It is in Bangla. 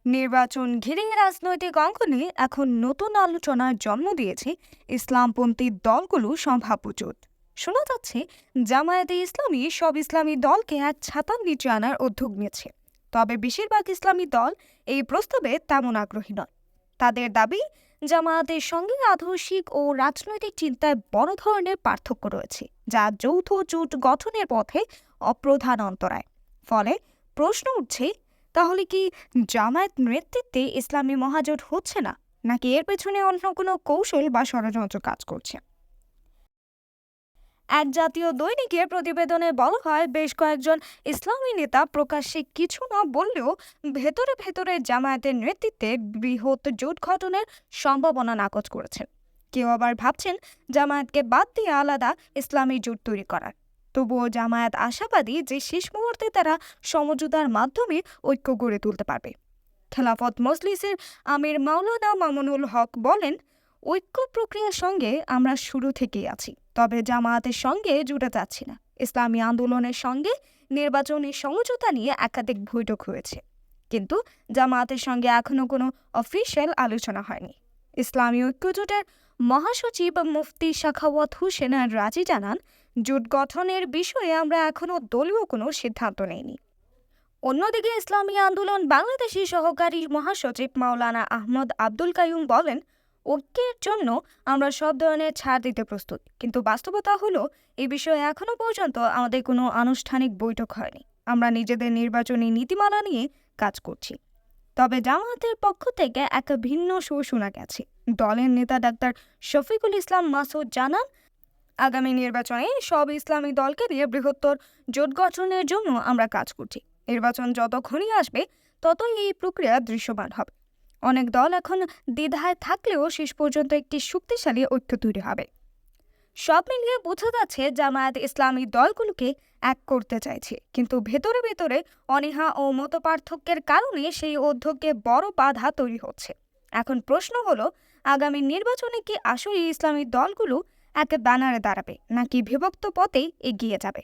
নির্বাচন ঘিরে রাজনৈতিক অঙ্গনে এখন নতুন আলোচনার জন্ম দিয়েছে ইসলামপন্থী দলগুলো সম্ভাব্য জোট। শোনা যাচ্ছে জামায়াতে ইসলামী সব ইসলামী দলকে এক ছাতার নিচে আনার উদ্যোগ নিয়েছে। তবে বেশিরভাগ ইসলামী দল এই প্রস্তাবে তেমন আগ্রহী নয়। তাদের দাবি, জামায়াতের সঙ্গে আদর্শিক ও রাজনৈতিক চিন্তায় বড় ধরনের পার্থক্য রয়েছে, যা যৌথ জোট গঠনের পথে অপ্রধান অন্তরায়। ফলে প্রশ্ন উঠছে, তাহলে কি জামায়াত নেতৃত্বে ইসলামী মহাজোট হচ্ছে না, নাকি এর পেছনে অন্য কোনো কৌশল বা ষড়যন্ত্র কাজ করছে? এক জাতীয় দৈনিকের প্রতিবেদনে বলা হয়, বেশ কয়েকজন ইসলামী নেতা প্রকাশ্যে কিছু না বললেও ভেতরে ভেতরে জামায়াতের নেতৃত্বে বৃহৎ জোট গঠনের সম্ভাবনা নাকচ করেছেন। কেউ আবার ভাবছেন জামায়াতকে বাদ দিয়ে আলাদা ইসলামী জোট তৈরি করার। তবুও জামায়াত আশাবাদী যে শেষ মুহূর্তে তারা সমঝোতার মাধ্যমে ঐক্য গড়ে তুলতে পারবে। খেলাফত মজলিসের আমির মাওলানা মামুনুল হক বলেন, ঐক্য প্রক্রিয়ার সঙ্গে আমরা শুরু থেকেই আছি, তবে জামায়াতের সঙ্গে জুড়ে যাচ্ছি না। ইসলামী আন্দোলনের সঙ্গে নির্বাচনী সমঝোতা নিয়ে একাধিক বৈঠক হয়েছে, কিন্তু জামায়াতের সঙ্গে এখনো কোনো অফিসিয়াল আলোচনা হয়নি। ইসলামী ঐক্যজোটের মহাসচিব মুফতি সাখাওয়াত হোসেন রাজি জানান, জোট গঠনের বিষয়ে আমরা এখনো দলীয় কোনো সিদ্ধান্ত নেইনি। অন্যদিকে ইসলামী আন্দোলন বাংলাদেশের সহকারী মহাসচিব মাওলানা আহমদ আব্দুল কাইয়ুম বলেন, ঐক্যের জন্য আমরা সব ধরনের ছাড় দিতে প্রস্তুত, কিন্তু বাস্তবতা হলো এই বিষয়ে এখনো পর্যন্ত আমাদের কোনো আনুষ্ঠানিক বৈঠক হয়নি। আমরা নিজেদের নির্বাচনী নীতিমালা নিয়ে কাজ করছি। তবে জামায়াতের পক্ষ থেকে একটা ভিন্ন সুর শোনা গেছে। দলের নেতা ডাক্তার শফিকুল ইসলাম মাসুদ জানান, আগামী নির্বাচনে সব ইসলামী দলকে দিয়ে বৃহত্তর জোট গঠনের জন্য আমরা কাজ করছি। নির্বাচন যত ঘনিয়ে আসবে ততই এই প্রক্রিয়া দৃশ্যমান হবে। অনেক দল এখন দ্বিধায় থাকলেও শেষ পর্যন্ত একটি শক্তিশালী ঐক্য তৈরি হবে। সব মিলিয়ে বোঝা যাচ্ছে জামায়াত ইসলামী দলগুলোকে এক করতে চাইছে, কিন্তু ভেতরে ভেতরে অনীহা ও মতপার্থক্যের কারণে সেই উদ্যোগে বড় বাধা তৈরি হচ্ছে। এখন প্রশ্ন হলো, আগামী নির্বাচনে কি আসলে ইসলামী দলগুলো এক ব্যানারে দাঁড়াবে, নাকি বিভক্ত পথেই এগিয়ে যাবে?